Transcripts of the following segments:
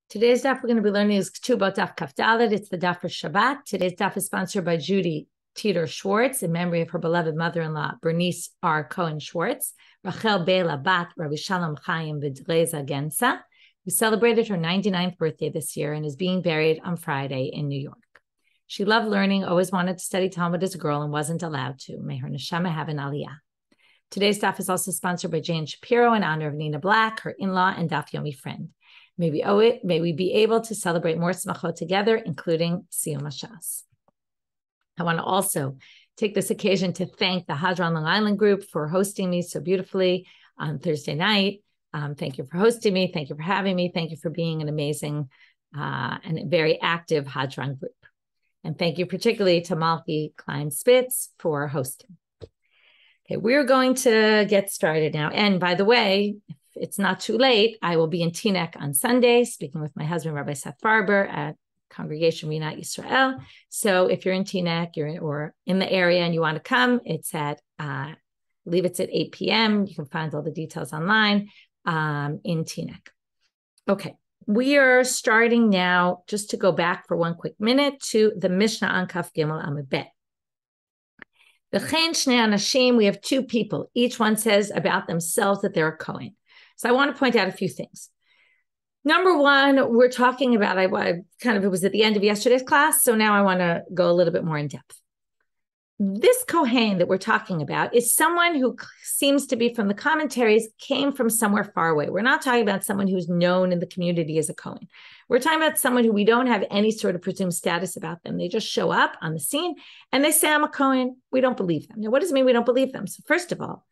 Today's daf we're going to be learning is Ketubot daf Kaf Dalet. It's the daf for Shabbat. Today's daf is sponsored by Judy Teeter Schwartz in memory of her beloved mother-in-law, Bernice R. Cohen Schwartz, Rachel Bela Bat, Rabbi Shalom Chaim V'Dreza Gensa, who celebrated her 99th birthday this year and is being buried on Friday in New York. She loved learning, always wanted to study Talmud as a girl and wasn't allowed to. May her neshama have an aliyah. Today's daf is also sponsored by Jane Shapiro in honor of Nina Black, her in-law and Daf Yomi friend. May we be able to celebrate more smachot together, including Siyum HaShas. I want to also take this occasion to thank the Hadran Long Island group for hosting me so beautifully on Thursday night. Thank you for hosting me. Thank you for having me. Thank you for being an amazing and very active Hadran group. And thank you particularly to Malki Klein-Spitz for hosting. Okay, we're going to get started now. And by the way, it's not too late, I will be in Teaneck on Sunday, speaking with my husband, Rabbi Seth Farber, at Congregation Rinat Yisrael. So if you're in Teaneck, or in the area and you want to come, it's at, I believe it's at 8 p.m. You can find all the details online in Teaneck. Okay, we are starting now, just to go back for one quick minute, to the Mishnah on Kaf Gimel Amud Bet. V'chein shnei anashim, we have two people. Each one says about themselves that they're a Kohen. So I want to point out a few things. Number one, we're talking about, it was at the end of yesterday's class, so now I want to go a little bit more in depth. This Kohen that we're talking about is someone who seems to be, from the commentaries, came from somewhere far away. We're not talking about someone who's known in the community as a Kohen. We're talking about someone who we don't have any sort of presumed status about them. They just show up on the scene and they say, I'm a Kohen. We don't believe them. Now, what does it mean we don't believe them? So first of all,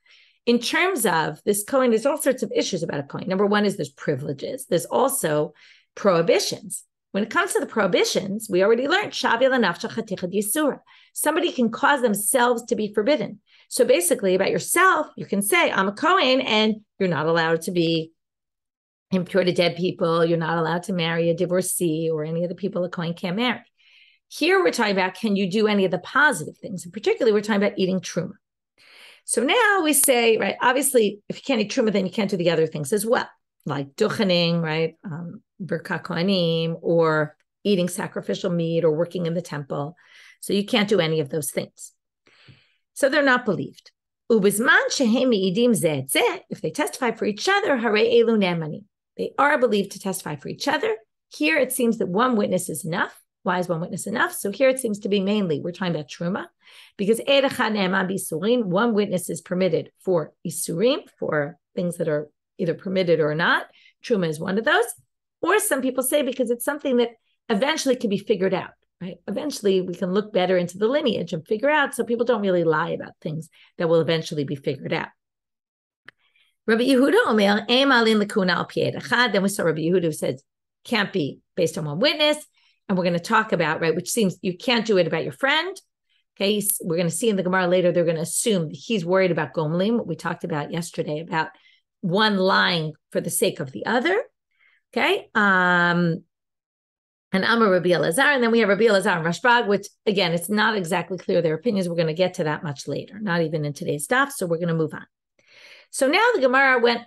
in terms of this Kohen, there's all sorts of issues about a Kohen. Number one is there's privileges. There's also prohibitions. When it comes to the prohibitions, we already learned, somebody can cause themselves to be forbidden. So basically about yourself, you can say, I'm a Kohen, and you're not allowed to be impure to dead people. You're not allowed to marry a divorcee or any of the people a Kohen can't marry. Here we're talking about, can you do any of the positive things? And particularly we're talking about eating truma. So now we say, right, obviously, if you can't eat truma, then you can't do the other things as well, like duchening, right, birkat kohanim, or eating sacrificial meat, or working in the temple. So you can't do any of those things. So they're not believed. Ubizman shehem mi'idim zeh et zeh, if they testify for each other, harei elu ne'emani. They are believed to testify for each other. Here it seems that one witness is enough. Why is one witness enough? So here it seems to be mainly, we're talking about truma, because one witness is permitted for isurim, for things that are either permitted or not. Truma is one of those. Or some people say because it's something that eventually can be figured out, right? Eventually we can look better into the lineage and figure out, so people don't really lie about things that will eventually be figured out. Rabbi Yehuda Omer, Eim alin l'kuna al pied echad. Then we saw Rabbi Yehuda who said, can't be based on one witness. And we're going to talk about, right, which seems you can't do it about your friend. Okay, we're going to see in the Gemara later, they're going to assume he's worried about gomlim, what we talked about yesterday, about one lying for the sake of the other. Okay, and Amar Rabbi Elazar, and then we have Rabbi Elazar and Rashbag, which again, it's not exactly clear their opinions. We're going to get to that much later, not even in today's daf, so we're going to move on. So now the Gemara went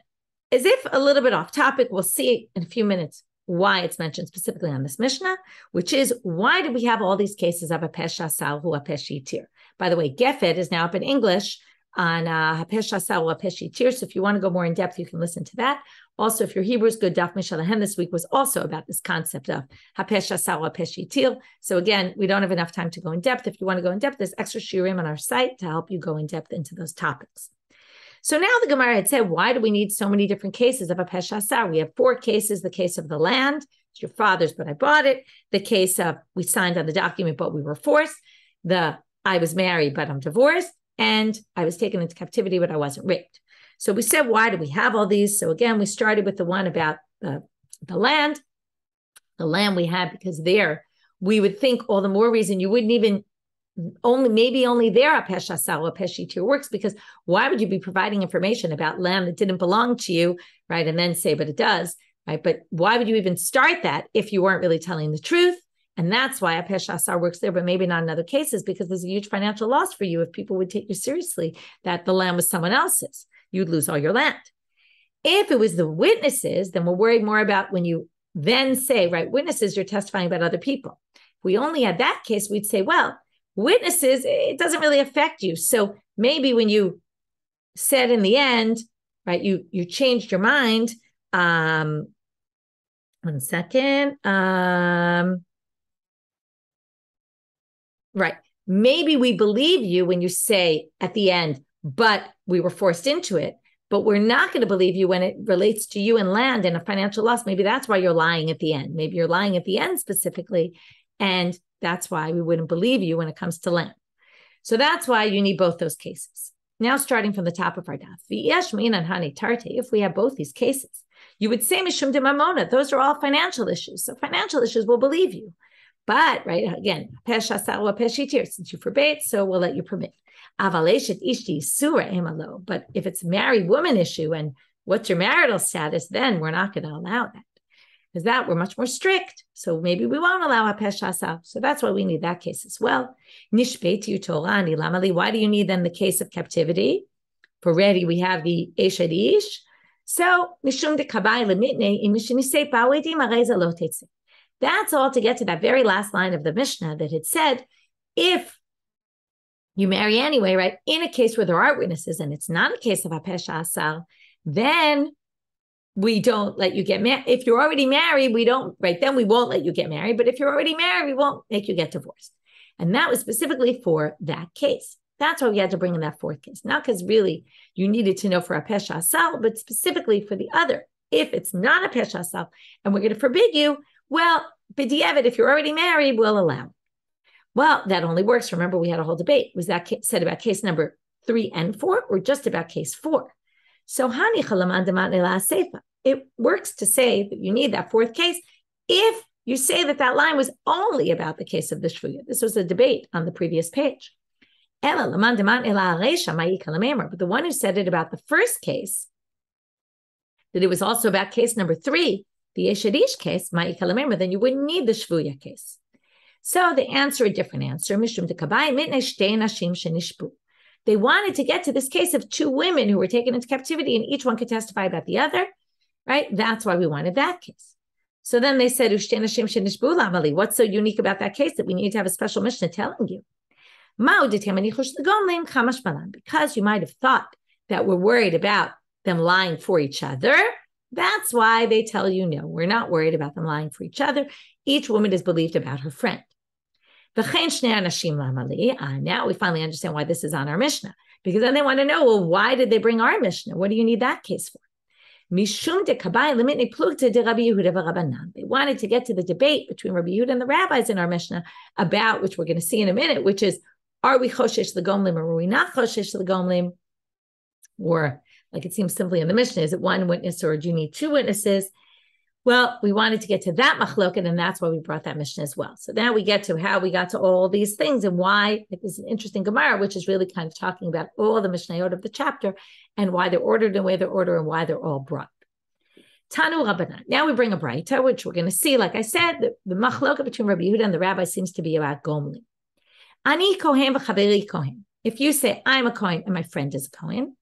as if a little bit off topic. We'll see in a few minutes why it's mentioned specifically on this Mishnah, which is, why do we have all these cases of Hapesh Asal Hu Hapesh Yitir? By the way, Gefed is now up in English on Hapesh Asal Hu Hapesh Yitir, so if you want to go more in depth, you can listen to that. Also, if your Hebrew is good, Daf Michelle Farber this week was also about this concept of Hapesh Asal Hu Hapesh Yitir. So again, we don't have enough time to go in depth. If you want to go in depth, there's extra shiurim on our site to help you go in depth into those topics. So now the Gemara had said, why do we need so many different cases of a Hapesh Asar? We have 4 cases: the case of the land, it's your father's, but I bought it; the case of we signed on the document, but we were forced; the I was married, but I'm divorced; and I was taken into captivity, but I wasn't raped. So we said, why do we have all these? So again, we started with the one about the land. The land we had, because there we would think all the more reason you wouldn't even only there Hapesh Asar or Hapesh Yitir works, because why would you be providing information about land that didn't belong to you, right? And then say, but it does, right? But why would you even start that if you weren't really telling the truth? And that's why Hapesh Asar works there, but maybe not in other cases, because there's a huge financial loss for you if people would take you seriously that the land was someone else's. You'd lose all your land. If it was the witnesses, then we're worried more about when you then say, right, witnesses, you're testifying about other people. If we only had that case, we'd say, well, witnesses, it doesn't really affect you. So maybe when you said in the end, right, you changed your mind. One second. Right. Maybe we believe you when you say at the end, but we were forced into it. But we're not going to believe you when it relates to you and land and a financial loss. Maybe that's why you're lying at the end. Maybe you're lying at the end specifically. And that's why we wouldn't believe you when it comes to land. So that's why you need both those cases. Now, starting from the top of our daf, if we have both these cases, you would say mishum de mamona. Those are all financial issues. So financial issues will believe you. But, right, again, since you forbade, so we'll let you permit. But if it's a married woman issue and what's your marital status, then we're not going to allow that. Because that we're much more strict. So maybe we won't allow hapesh hasa. So that's why we need that case as well. Nishbeitu Torani lamali. Why do you need then the case of captivity? For ready, we have the eshad ish. So mishum de kabai lemitne imishinisei pawedim areza lo tetze. That's all to get to that very last line of the Mishnah that had said, if you marry anyway, right, in a case where there are witnesses and it's not a case of hapesh hasa, then we don't let you get married. If you're already married, we don't, right, then we won't let you get married. But if you're already married, we won't make you get divorced. And that was specifically for that case. That's why we had to bring in that fourth case. Not because really you needed to know for hapesh hasa, but specifically for the other. If it's not hapesh hasa and we're going to forbid you, well, b'diavad, if you're already married, we'll allow. Well, that only works. Remember, we had a whole debate. Was that said about case number 3 and 4 or just about case 4? So it works to say that you need that fourth case if you say that that line was only about the case of the shvuya. This was a debate on the previous page. But the one who said it about the first case, that it was also about case number 3, the Eshadish case, then you wouldn't need the shvuya case. So they answer a different answer. They wanted to get to this case of 2 women who were taken into captivity and each one could testify about the other, right? That's why we wanted that case. So then they said, what's so unique about that case that we need to have a special Mishnah telling you? Because you might have thought that we're worried about them lying for each other. That's why they tell you, no, we're not worried about them lying for each other. Each woman is believed about her friend. Now we finally understand why this is on our Mishnah. Because then they want to know, well, why did they bring our Mishnah? What do you need that case for? They wanted to get to the debate between Rabbi Yehuda and the rabbis in our Mishnah about, which we're going to see in a minute, which is, are we choshesh l'gomlim or are we not choshesh l'gomlim? Or, like it seems simply in the Mishnah, is it one witness or do you need 2 witnesses? Well, we wanted to get to that machloket, and that's why we brought that Mishnah as well. So now we get to how we got to all these things and why it is an interesting Gemara, which is really kind of talking about all the Mishnayot of the chapter and why they're ordered in the way they're ordered and why they're all brought. Tanu Rabbanit. Now we bring a Braita, which we're going to see. Like I said, the machloket between Rabbi Yehuda and the rabbi seems to be about Gomli. Ani Kohen v'chaveri Kohen. If you say, I'm a Kohen and my friend is a Kohen,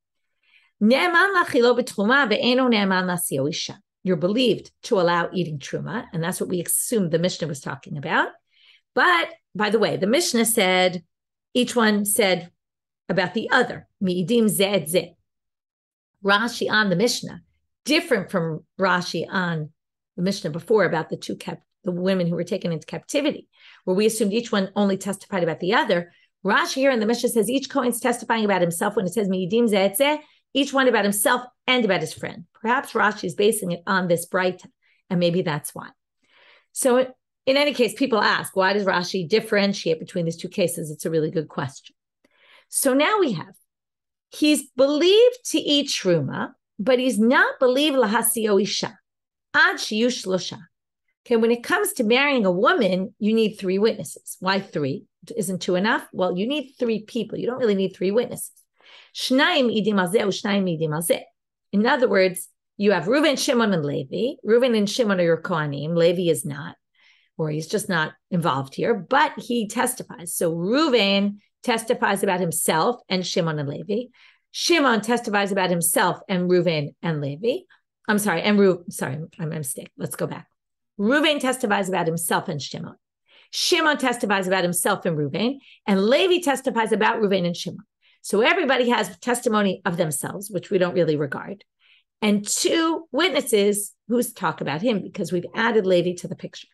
ne'eman lachilo b'truma ve'eno ne'eman lasio isha. You're believed to allow eating truma, and that's what we assumed the Mishnah was talking about. But, by the way, the Mishnah said, each one said about the other, mi'idim zeh et zeh. Rashi on the Mishnah, different from Rashi on the Mishnah before about the women who were taken into captivity, where we assumed each one only testified about the other. Rashi here in the Mishnah says each Kohen's testifying about himself when it says mi'idim zeh et zeh, each one about himself and about his friend. Perhaps Rashi is basing it on this Braita, and maybe that's why. So in any case, people ask, why does Rashi differentiate between these 2 cases? It's a really good question. So now we have, he's believed to eat truma, but he's not believed lahasio isha, ad shiyu shlosha. Okay, when it comes to marrying a woman, you need 3 witnesses. Why 3? Isn't 2 enough? Well, you need 3 people. You don't really need 3 witnesses. Shnayim idim al zeh, shnayim idim al zeh. In other words, you have Reuven, Shimon, and Levi. Reuven and Shimon are your Kohanim. Levi is not, or he's just not involved here, but he testifies. So Reuven testifies about himself and Shimon and Levi. Shimon testifies about himself and Reuven and Levi. I'm sorry, I'm a mistake. Let's go back. Reuven testifies about himself and Shimon. Shimon testifies about himself and Reuven, and Levi testifies about Reuven and Shimon. So everybody has testimony of themselves, which we don't really regard, and two witnesses who talk about him because we've added Levi to the picture.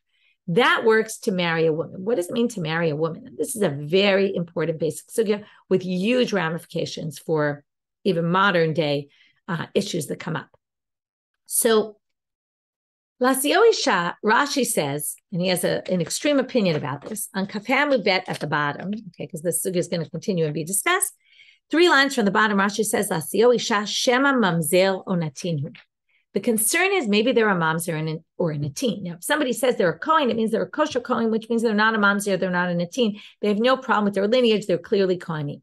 That works to marry a woman. What does it mean to marry a woman? And this is a very important basic sugya with huge ramifications for even modern day issues that come up. So Lasio Isha, Rashi says, and he has an extreme opinion about this, on Kafam Bet at the bottom, okay, because this sugya is going to continue and be discussed. 3 lines from the bottom, Rashi says, Lasio Isha, Shema Mamzel Onatinu. The concern is maybe they're a mamzer or a natin. Now, if somebody says they're a kohen, it means they're a kosher kohen, which means they're not a mamzer, they're not a natin. They have no problem with their lineage, they're clearly kohenim.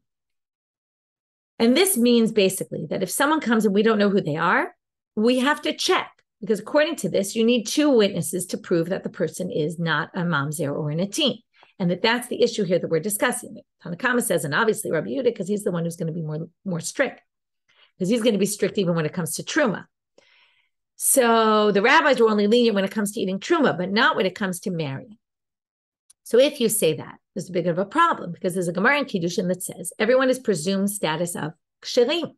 And this means basically that if someone comes and we don't know who they are, we have to check. Because according to this, you need 2 witnesses to prove that the person is not a mamzer or a natin. And that's the issue here that we're discussing. Tanakama says, and obviously Rabbi Yehuda, because he's the one who's going to be more strict. Because he's going to be strict even when it comes to truma. So the rabbis were only lenient when it comes to eating truma, but not when it comes to marrying. So if you say that, there's a bit of a problem because there's a Gemara in Kiddushin that says everyone is presumed status of ksherim.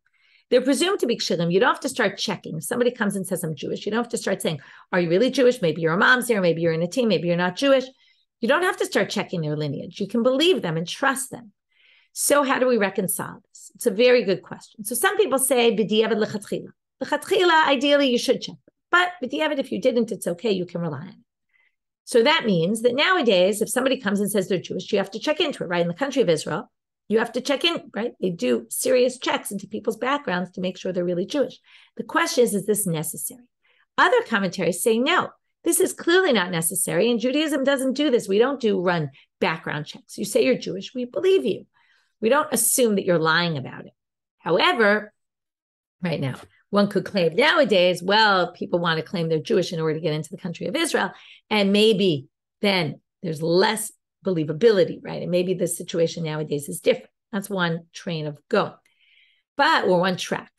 They're presumed to be ksherim. You don't have to start checking. If somebody comes and says, I'm Jewish, you don't have to start saying, are you really Jewish? Maybe you're a mamzer, maybe you're in a team, maybe you're not Jewish. You don't have to start checking their lineage. You can believe them and trust them. So how do we reconcile this? It's a very good question. So some people say, b'diavad lechatchila. Lechatchila, ideally, you should check. But b'diavad, if you didn't, it's okay. You can rely on it. So that means that nowadays, if somebody comes and says they're Jewish, you have to check into it, right? In the country of Israel, you have to check in, right? They do serious checks into people's backgrounds to make sure they're really Jewish. The question is this necessary? Other commentaries say, no, this is clearly not necessary. And Judaism doesn't do this. We don't run background checks. You say you're Jewish, we believe you. We don't assume that you're lying about it. However, right now, one could claim nowadays, well, people want to claim they're Jewish in order to get into the country of Israel. And maybe then there's less believability, right? And maybe the situation nowadays is different. That's one train of going, or one track.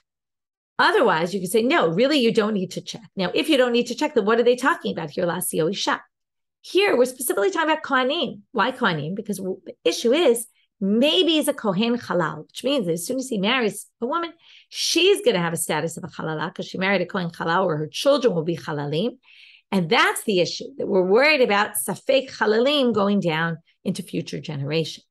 Otherwise, you could say, no, really, you don't need to check. Now, if you don't need to check, then what are they talking about here? Lasio Isha. Here, we're specifically talking about Kohanim. Why Kohanim? Because the issue is, maybe he's a Kohen Halal, which means that as soon as he marries a woman, she's going to have a status of a Halala because she married a Kohen Halal, or her children will be Halalim. And that's the issue, that we're worried about Safek Halalim going down into future generations.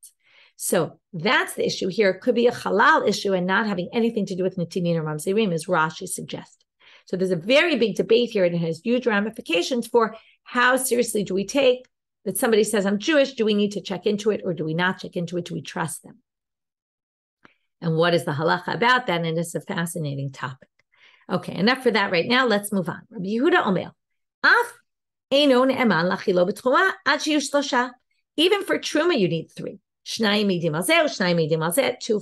So that's the issue here. It could be a halal issue and not having anything to do with Netinin or Mamzerim, as Rashi suggested. So there's a very big debate here, and it has huge ramifications for how seriously do we take that somebody says, I'm Jewish, do we need to check into it or do we not check into it? Do we trust them? And what is the halacha about that? And it's a fascinating topic. Okay, enough for that right now. Let's move on. Rabbi Yehuda Omer, even for truma, you need 3. 2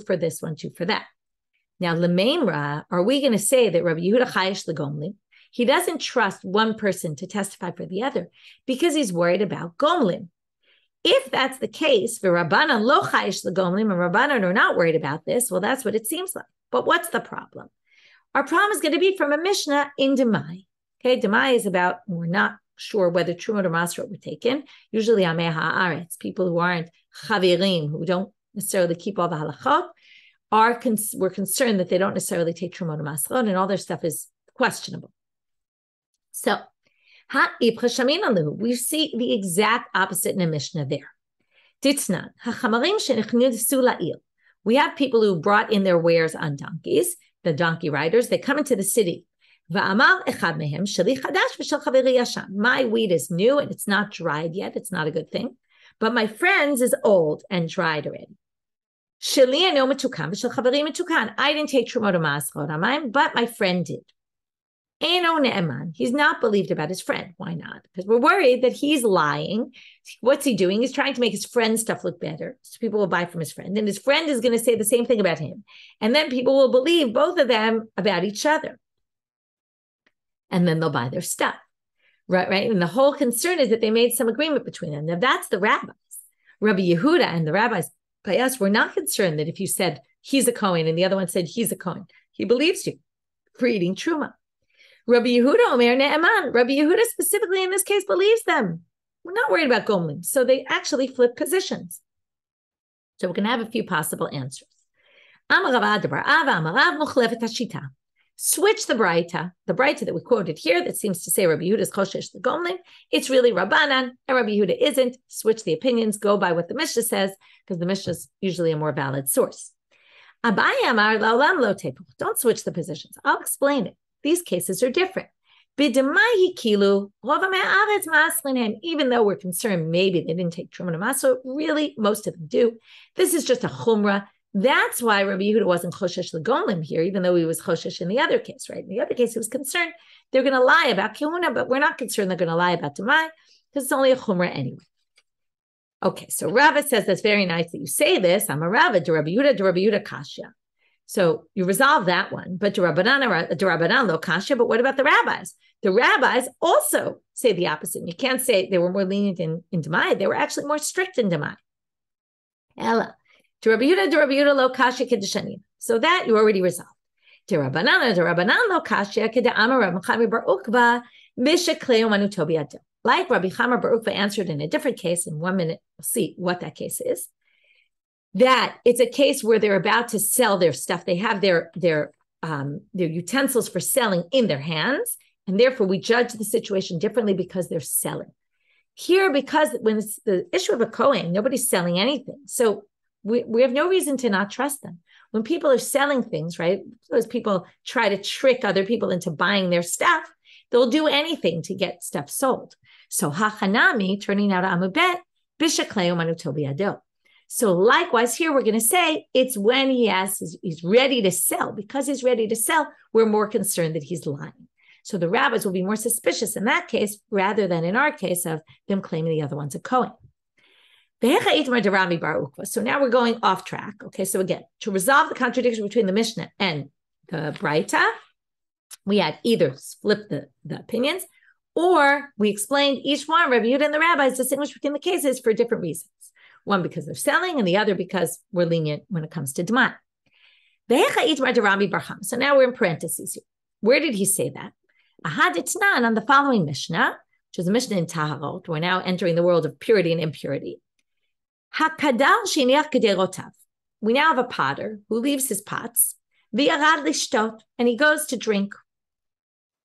for this one, 2 for that. Now, Lememra, are we going to say that Rabbi Yehuda Chayish Legomlim, he doesn't trust one person to testify for the other because he's worried about Gomlim? If that's the case, for Rabbanan lo Chayish Legomlim, and Rabbanan are not worried about this, well, that's what it seems like. But what's the problem? Our problem is going to be from a Mishnah in Demai. Okay, Demai is about, we're not sure whether Trumot or Masrot were taken. Usually Amei Haaretz, people who aren't Chavirim, who don't necessarily keep all the halachot, we're concerned that they don't necessarily take Trumot or Masrot, and all their stuff is questionable. So, we see the exact opposite in a Mishnah there. We have people who brought in their wares on donkeys, the donkey riders. They come into the city. My wheat is new and it's not dried yet. It's not a good thing. But my friend's is old and dried already. I didn't take Trumot or Masrot, but my friend did. He's not believed about his friend. Why not? Because we're worried that he's lying. What's he doing? He's trying to make his friend's stuff look better, so people will buy from his friend. And his friend is going to say the same thing about him. And then people will believe both of them about each other. And then they'll buy their stuff. Right? And the whole concern is that they made some agreement between them. Now, that's the rabbis. Rabbi Yehuda and the rabbis by us were not concerned that if you said he's a Kohen and the other one said he's a Kohen, he believes you for eating Truma. Rabbi Yehuda Omer Ne'eman. Rabbi Yehuda specifically in this case believes them. We're not worried about Gomlim. So they actually flip positions. So we're going to have a few possible answers. Switch the Braita that we quoted here that seems to say Rabbi Yehuda is Choshesh the Gomlim. It's really Rabbanan, and Rabbi Yehuda isn't. Switch the opinions, go by what the Mishnah says, because the Mishnah is usually a more valid source. Abaye Amar La'olam Lo Tepu. Don't switch the positions. I'll explain it. These cases are different. Even though we're concerned maybe they didn't take Truma Maso, really most of them do. This is just a Chumrah. That's why Rabbi Yehuda wasn't Choshesh L'Gomlim here, even though he was Choshesh in the other case, right? In the other case, he was concerned they're going to lie about Kehuna, but we're not concerned they're going to lie about Demai, because it's only a Chumrah anyway. Okay, so Rava says that's very nice that you say this. I'm a Rava, de Rabbi Yehuda Kashya. So you resolve that one, but de Rabbanan Lo Kashya, but what about the rabbis? The rabbis also say the opposite. You can't say they were more lenient in Demai. They were actually more strict in Demai. Ella. So that you already resolved. Like Rabbi Chamar Bar Ukva answered in a different case, in 1 minute, we'll see what that case is, that it's a case where they're about to sell their stuff. They have their utensils for selling in their hands, and therefore we judge the situation differently because they're selling. Here, because when it's the issue of a Kohen, nobody's selling anything. So we have no reason to not trust them. When people are selling things, right, those people try to trick other people into buying their stuff, they'll do anything to get stuff sold. So hachanami, turning out amubet, bishakleu manuto biyado. So likewise here, we're going to say it's when he's ready to sell. Because he's ready to sell, we're more concerned that he's lying. So the rabbis will be more suspicious in that case, rather than in our case of them claiming the other one's a Kohen. So now we're going off track. Okay, so again, to resolve the contradiction between the Mishnah and the Braita, we had either flip the opinions, or we explained each one, Rabbi Yehuda and the rabbis distinguish between the cases for different reasons. One because they're selling, and the other because we're lenient when it comes to Demai. So now we're in parentheses here. Where did he say that? Ahaditnan on the following Mishnah, which is a Mishnah in Taharot. We're now entering the world of purity and impurity. Hakadal shiniach kederotav. We now have a potter who leaves his pots, v'yarad lishtot, and he goes to drink.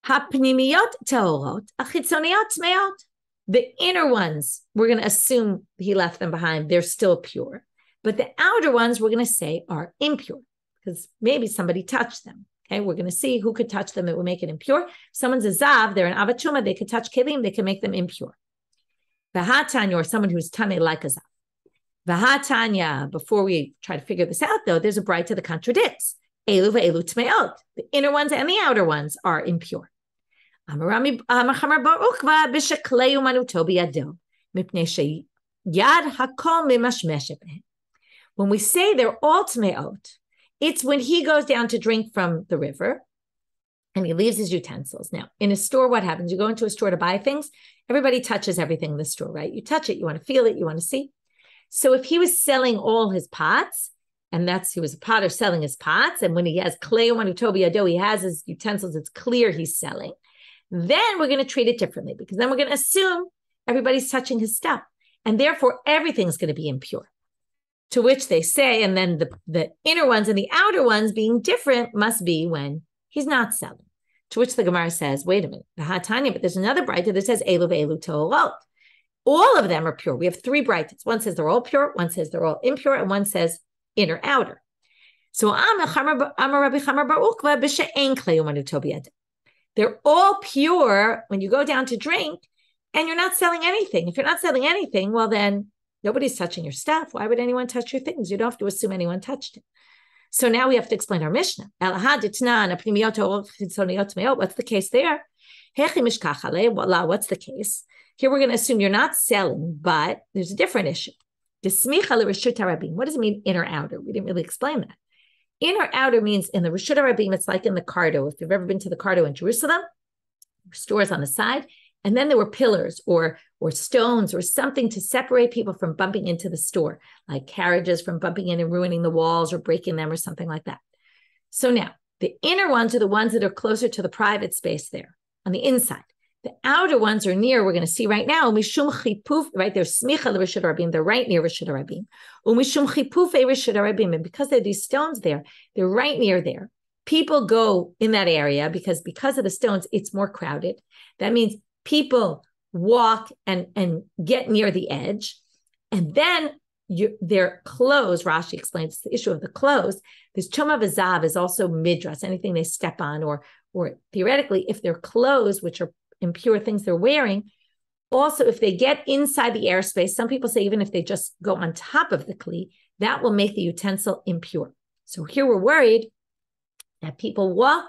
Hapnimiyot tahorot, achitzoniyot tmeot. The inner ones, we're going to assume he left them behind. They're still pure. But the outer ones, we're going to say are impure, because maybe somebody touched them. Okay, we're going to see who could touch them that would make it impure. If someone's a zav, they're an avatuma, they could touch kelim, they can make them impure. Vahatanya, or someone who's tameh like a zav. Vahatanya, before we try to figure this out, though, there's a Braita that contradicts. Elu ve'elu tmeot. The inner ones and the outer ones are impure. When we say they're all tmeot, it's when he goes down to drink from the river and he leaves his utensils. Now, in a store, what happens? You go into a store to buy things, everybody touches everything in the store, right? You touch it, you want to feel it, you want to see. So if he was selling all his pots, and he was a potter selling his pots, and when he has klei umanutobi ado, he has his utensils, it's clear he's selling, then we're going to treat it differently, because then we're going to assume everybody's touching his stuff, and therefore everything's going to be impure. To which they say, and then the inner ones and the outer ones being different must be when he's not selling. To which the Gemara says, wait a minute, the Hatanya, but there's another Braita that says elu ve'elu to'orot. All of them are pure. We have 3 Braitas. One says they're all pure, one says they're all impure, and one says inner, outer. So they're all pure when you go down to drink, and you're not selling anything. If you're not selling anything, well then, nobody's touching your stuff. Why would anyone touch your things? You don't have to assume anyone touched it. So now we have to explain our Mishnah. What's the case there? What's the case? Here we're going to assume you're not selling, but there's a different issue. What does it mean inner outer? We didn't really explain that. Inner outer means in the Reshut HaRabim, it's like in the Cardo. If you've ever been to the Cardo in Jerusalem, stores on the side, and then there were pillars or stones or something to separate people from bumping into the store, like carriages from bumping in and ruining the walls or breaking them or something like that. So now, The inner ones are the ones that are closer to the private space there on the inside. The outer ones are near, we're going to see right now, mishum chipuf, right? They're smicha l'Rishut Rabim, they're right near Rishut Rabim. Umishum chipufei Rishut Rabim, and because there are these stones there, they're right near there. People go in that area because of the stones, it's more crowded. That means people walk and get near the edge. And then their clothes, Rashi explains the issue of the clothes. This choma v'zav is also midras, anything they step on, or theoretically, if their clothes, which are impure things they're wearing, also if they get inside the airspace, some people say even if they just go on top of the kli, that will make the utensil impure. So here we're worried that people walk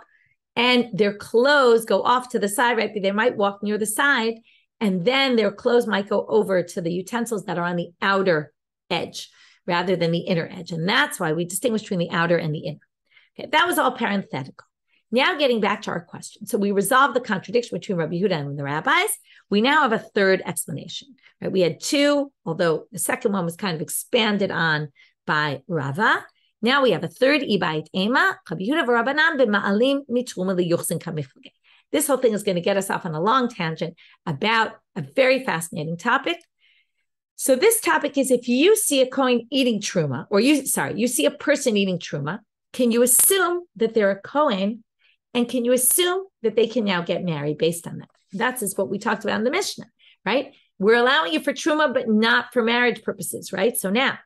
and their clothes go off to the side, right? They might walk near the side, and then their clothes might go over to the utensils that are on the outer edge rather than the inner edge. And that's why we distinguish between the outer and the inner. Okay, that was all parenthetical. Now getting back to our question. So we resolved the contradiction between Rabbi Yehuda and the rabbis. We now have a third explanation. Right? We had two, although the second one was kind of expanded on by Rava. Now we have a third ibait ema. This whole thing is going to get us off on a long tangent about a very fascinating topic. So this topic is, if you see a Kohen eating truma, or you see a person eating truma, can you assume that they're a Kohen, and can you assume that they can now get married based on that? That is what we talked about in the Mishnah, right? We're allowing you for truma, but not for marriage purposes, right? So now,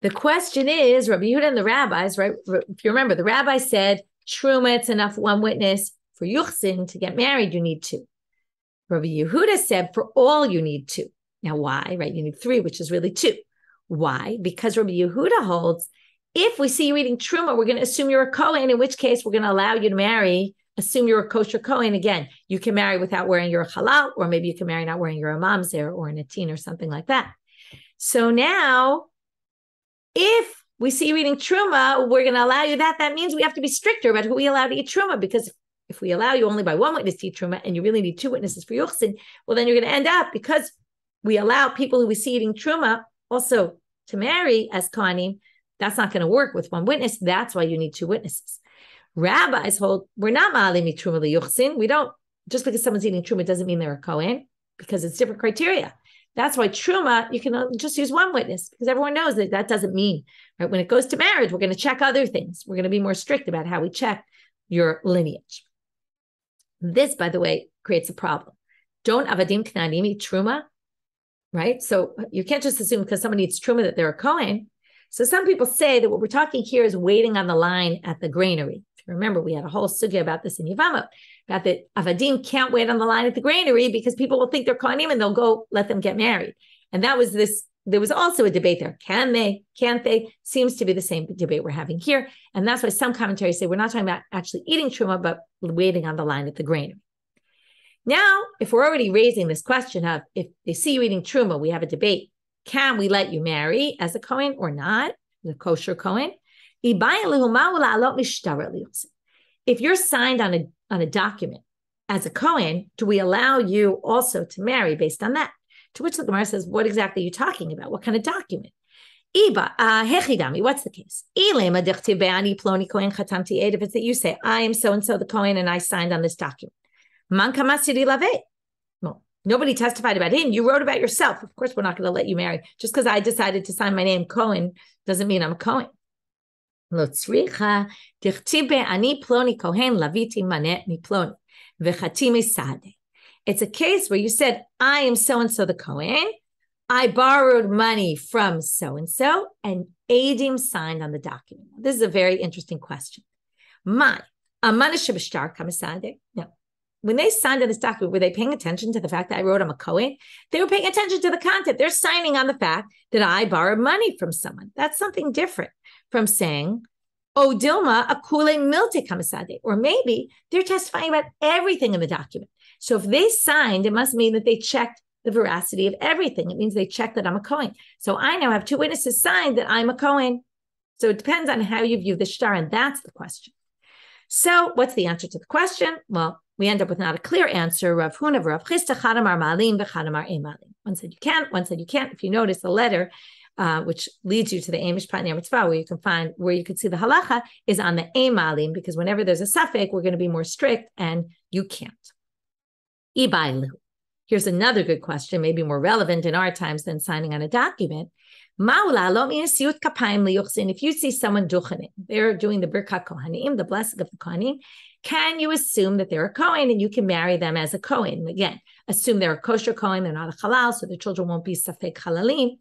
the question is, Rabbi Yehuda and the rabbis, right? If you remember, the rabbi said, truma, it's enough one witness. For yuchsin, to get married, you need two. Rabbi Yehuda said, for all, you need two. Now, why, right? You need three, which is really two. Why? Because Rabbi Yehuda holds, if we see you eating truma, we're going to assume you're a Kohen, in which case we're going to allow you to marry, assume you're a kosher Kohen. Again, you can marry without wearing your halal, or maybe you can marry not wearing your mamzer or a natin or something like that. So now, if we see you eating truma, we're going to allow you that. That means we have to be stricter about who we allow to eat truma, because if we allow you only by one witness to eat truma and you really need two witnesses for yuchsin, well, then you're going to end up, because we allow people who we see eating truma also to marry as kohanim, that's not going to work with one witness. That's why you need two witnesses. Rabbis hold, we're not ma'alim truma liyuchsin. We don't, just because someone's eating truma doesn't mean they're a kohen, because it's different criteria. That's why truma, you can just use one witness, because everyone knows that that doesn't mean, right? When it goes to marriage, we're going to check other things. We're going to be more strict about how we check your lineage. This, by the way, creates a problem. Don't avadim knanim eat truma, right? So you can't just assume because someone eats truma that they're a kohen. So some people say that what we're talking here is waiting on the line at the granary. If you remember, we had a whole sugya about this in Yevamot, about that avadim can't wait on the line at the granary because people will think they're kohanim and they'll go let them get married. And that was this. There was also a debate there. Can they? Can't they? Seems to be the same debate we're having here. And that's why some commentaries say we're not talking about actually eating truma, but waiting on the line at the granary. Now, if we're already raising this question of if they see you eating truma, we have a debate. Can we let you marry as a Kohen or not, the kosher Kohen? If you're signed on a document as a Kohen, do we allow you also to marry based on that? To which the Gemara says, what exactly are you talking about? What kind of document? What's the case? If it's that you say, I am so-and-so the Kohen and I signed on this document. Well, nobody testified about him. You wrote about yourself. Of course, we're not going to let you marry. Just because I decided to sign my name Cohen doesn't mean I'm a Cohen. It's a case where you said, I am so-and-so the Cohen. I borrowed money from so-and-so, and Adim signed on the document. This is a very interesting question. No. When they signed on this document, were they paying attention to the fact that I wrote I'm a Kohen? They were paying attention to the content. They're signing on the fact that I borrowed money from someone. That's something different from saying, oh, Dilma, akule milte kamasade. Or maybe they're testifying about everything in the document. So if they signed, it must mean that they checked the veracity of everything. It means they checked that I'm a Kohen. So I now have two witnesses signed that I'm a Kohen. So it depends on how you view the shtar, and that's the question. So what's the answer to the question? Well, we end up with not a clear answer. Rav Huna, Rav Chisda, Chadamar Malim, V'Chadamar Emalim. One said you can't, one said you can't. If you notice the letter which leads you to the Ein Mishpat Ner Mitzvah, where you can see the halacha is on the Ein Ma'alim, because whenever there's a suffix, we're going to be more strict, and you can't. Here's another good question, maybe more relevant in our times than signing on a document. If you see someone duchenim, they're doing the Birkat Kohanim, the blessing of the Kohanim, can you assume that they're a Kohen and you can marry them as a Kohen? Again, assume they're a kosher Kohen, they're not a halal, so the children won't be safek halalim.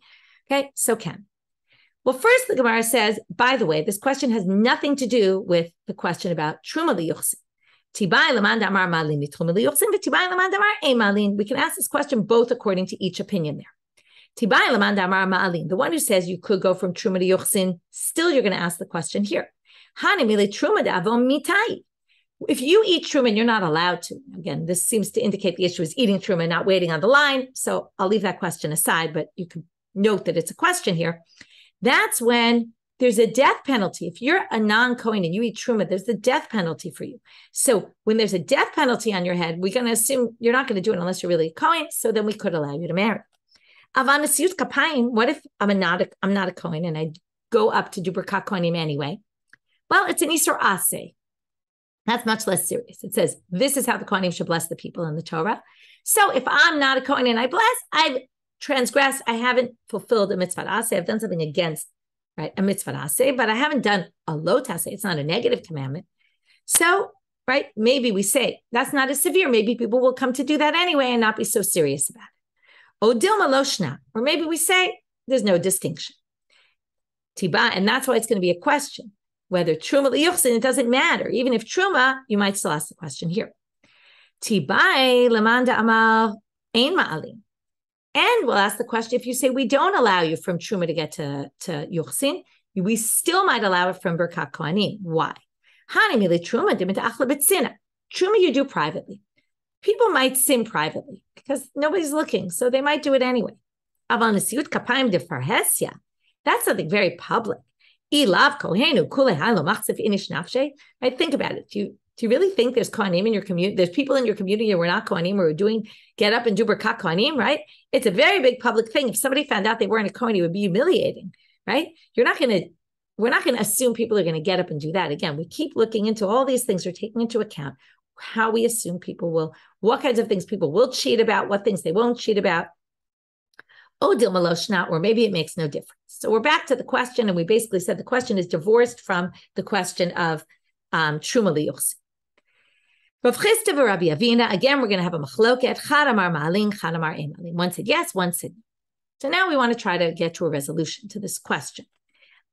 Okay, so can. Well, first the Gemara says, by the way, this question has nothing to do with the question about Truma liyuchsin. We can ask this question both according to each opinion there. The one who says you could go from Truma to Yuchsin, still you're going to ask the question here. If you eat Truma and you're not allowed to, again, this seems to indicate the issue is eating Truma, not waiting on the line. So I'll leave that question aside, but you can note that it's a question here. That's when there's a death penalty. If you're a non-Kohen and you eat Truma, there's a death penalty for you. So when there's a death penalty on your head, we're going to assume you're not going to do it unless you're really a Kohen. So then we could allow you to marry. What if I'm not a Kohen and I go up to do Birkat Kohanim anyway? Well, it's an Isur Aseh. That's much less serious. It says, this is how the Kohanim should bless the people in the Torah. So if I'm not a Kohen and I bless, I've transgressed, I haven't fulfilled a mitzvah aseh, I've done something against, right, a mitzvah aseh, but I haven't done a lo taseh. It's not a negative commandment. So, right, maybe we say, that's not as severe. Maybe people will come to do that anyway and not be so serious about it. Odilma lo shna, or maybe we say, there's no distinction. Tiba, and that's why it's going to be a question. Whether Truma liyuchsin, it doesn't matter. Even if Truma, you might still ask the question here. Tibai lemanda amal ein ma'alim. And we'll ask the question, if you say we don't allow you from Truma to get to Yuchsin, we still might allow it from Birkat Kohanim. Why? Truma you do privately. People might sin privately because nobody's looking, so they might do it anyway. That's something very public. Right? Think about it. Do you really think there's Kohanim in your community? There's people in your community who are not Kohanim or are get up and do Birkat Kohanim, right? It's a very big public thing. If somebody found out they weren't a Kohen, it would be humiliating, right? We're not going to assume people are going to get up and do that. Again, we keep looking into all these things. We're taking into account how we assume people will, what kinds of things people will cheat about, what things they won't cheat about. Oh, Dilma Loshna, or maybe it makes no difference. So we're back to the question, and we basically said the question is divorced from the question of Truma liyuchsin. Rav Chisda v'Rabbi Avina, again, we're going to have a machloket, chad amar ma'alin, chad amar ein ma'alin. One said yes, one said no. So now we want to try to get to a resolution to this question.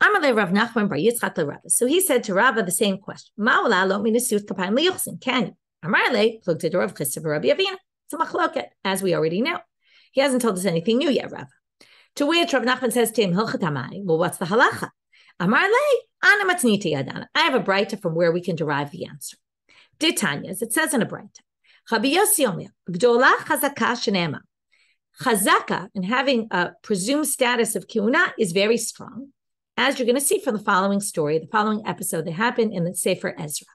Amalei Rav Nachman bar Yitzchak leRava. So he said to Rava the same question. Ma'ula lo minasut kapayim liyuchsin. Can you? Amarle looked at Rav Chisda v'Rabbi Avina. It's a machloket, as we already know. He hasn't told us anything new yet, Rava. To which Rav Nachman says to him, Hilchat Hamai, well, what's the halacha? Amarle, ana matnita yadana. I have a braita from where we can derive the answer. Tanya, as it says in a braita. Chabi Yossi Omer, Gdola chazaka shenema. Chazaka, and having a presumed status of kiuna, is very strong, as you're going to see from the following story, the following episode that happened in the Sefer Ezra.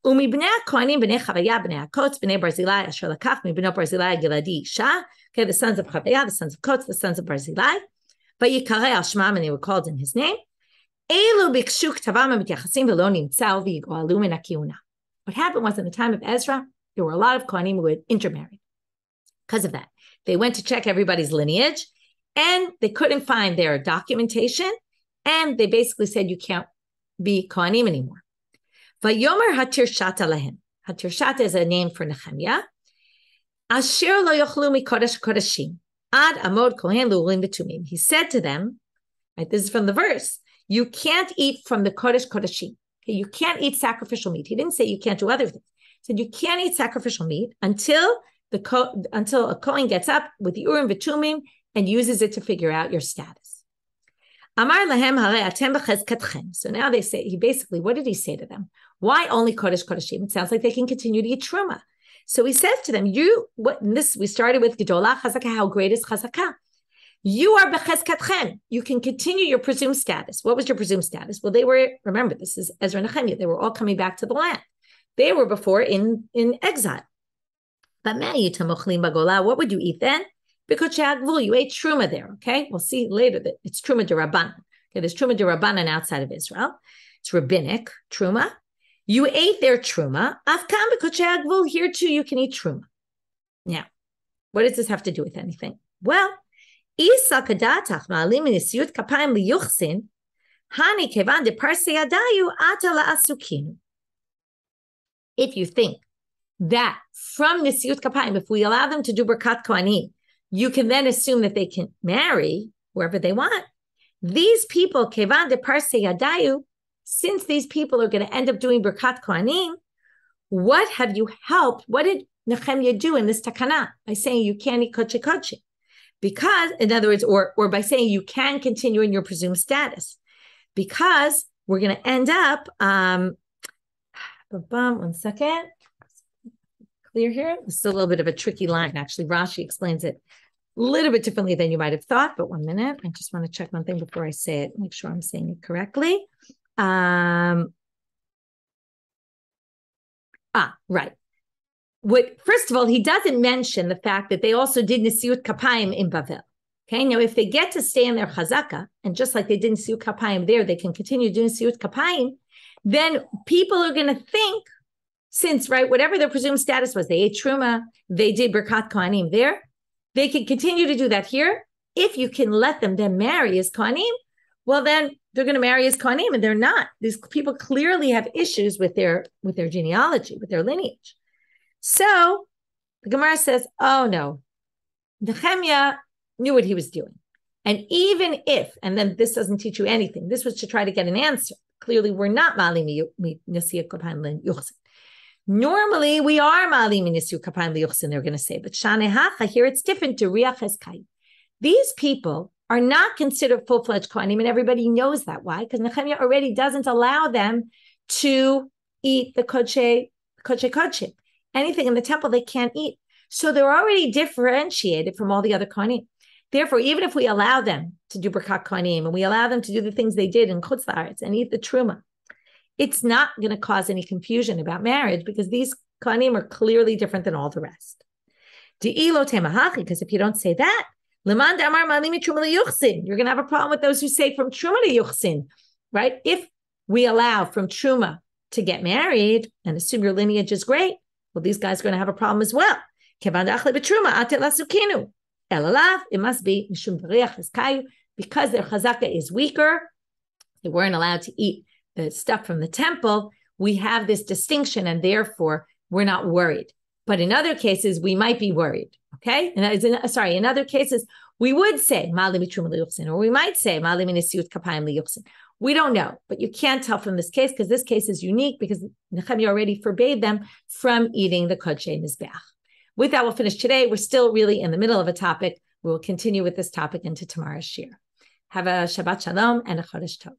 Umi bnei kohanim bnei Chavaya bnei Akotz bnei Barzilai asher lakach mi bnei Barzilai giladi isha. Okay, the sons of Chavaya, the sons of Kotz, the sons of Barzilai. Vayikarei al shmam, and they were called in his name. Elu bikshu ktavam mityachasim v'lo nimtzau v'yigoalu min hakiuna. What happened was in the time of Ezra, there were a lot of Kohanim who had intermarried. Because of that, they went to check everybody's lineage, and they couldn't find their documentation, and they basically said you can't be Kohanim anymore. Vayomer hatirshata lahem. Hatirshata is a name for Nehemiah. Asher lo yochlu mikodesh kodeshim ad amod kohen lu'urim v'tumim. He said to them, right, this is from the verse, you can't eat from the kodesh kodeshim. Okay, you can't eat sacrificial meat. He didn't say you can't do other things. He said you can't eat sacrificial meat until a kohen gets up with the urim v'tumim and uses it to figure out your status. Amar lahem harei atem b'chezkatchem. So now they say, what did he say to them? Why only kodesh kodeshim? It sounds like they can continue to eat truma. So he says to them, we started with Gedolah Chazakah, how great is Chazakah? You are b'chezkatchem. You can continue your presumed status. What was your presumed status? Well, remember, this is Ezra and Nehemiah. They were all coming back to the land. They were before in exile. But what would you eat then? You ate truma there, okay? We'll see later that it's truma d'Rabbanan. Okay, there's truma d'Rabbanan outside of Israel. It's rabbinic truma. You ate their truma. Afkan b'kochei hagvul. Here too, you can eat truma. Now, what does this have to do with anything? Well, Isa kadatach ma'alim nisiyut kapayim liyuchsin hani kevan de parse yadayu ata la'asukinu. If you think that from nisiyut kapayim, if we allow them to do berkat kohanim, you can then assume that they can marry whoever they want. These people, kevan de parse yadayu, since these people are going to end up doing berkat kohanim, what have you helped? What did Nehemiah do in this takana by saying you can't eat koche koche? Because, in other words, or by saying you can continue in your presumed status, because we're going to end up. One second. Clear here. This is a little bit of a tricky line. Actually, Rashi explains it a little bit differently than you might have thought. But 1 minute, I just want to check one thing before I say it. Make sure I'm saying it correctly. Right. First of all, he doesn't mention the fact that they also did Nisiyut Kapayim in Bavel. Okay, now if they get to stay in their Chazaka, and just like they did Nisiyut Kapayim there, they can continue doing Nisiyut Kapayim, then people are going to think, since, right, whatever their presumed status was, they ate Truma, they did Birkat Kohanim there, they can continue to do that here. If you can let them then marry as Kohanim, well, then they're going to marry as Kohanim, and they're not. These people clearly have issues with their genealogy, with their lineage. So the Gemara says, oh no, Nehemiah knew what he was doing. And even if, and then this doesn't teach you anything, this was to try to get an answer. Clearly, we're not Ma'alim Nisiyut Kapayim Yuchsin. Normally, we are Ma'alim Nisiyut Kapayim Yuchsin, they're going to say. But Shanehacha, here it's different to Riach Eskayim. These people are not considered full-fledged Kohanim, and everybody knows that. Why? Because Nehemiah already doesn't allow them to eat the koche. Anything in the temple they can't eat. So they're already differentiated from all the other Kohanim. Therefore, even if we allow them to do Birkat Kohanim and we allow them to do the things they did in Chutz La'aretz and eat the Truma, it's not going to cause any confusion about marriage because these Kohanim are clearly different than all the rest. Because if you don't say that, you're going to have a problem with those who say from Truma to Yuchsin, right? If we allow from Truma to get married and assume your lineage is great, well, these guys are going to have a problem as well. It must be because their chazaka is weaker. They weren't allowed to eat the stuff from the temple. We have this distinction, and therefore we're not worried. But in other cases, we might be worried. Okay, in other cases, we would say or we might say we don't know, but you can't tell from this case because this case is unique because Nehemiah already forbade them from eating the Kodshei Mizbeach. With that, we'll finish today. We're still really in the middle of a topic. We will continue with this topic into tomorrow's Shiur. Have a Shabbat Shalom and a Chodesh Tov.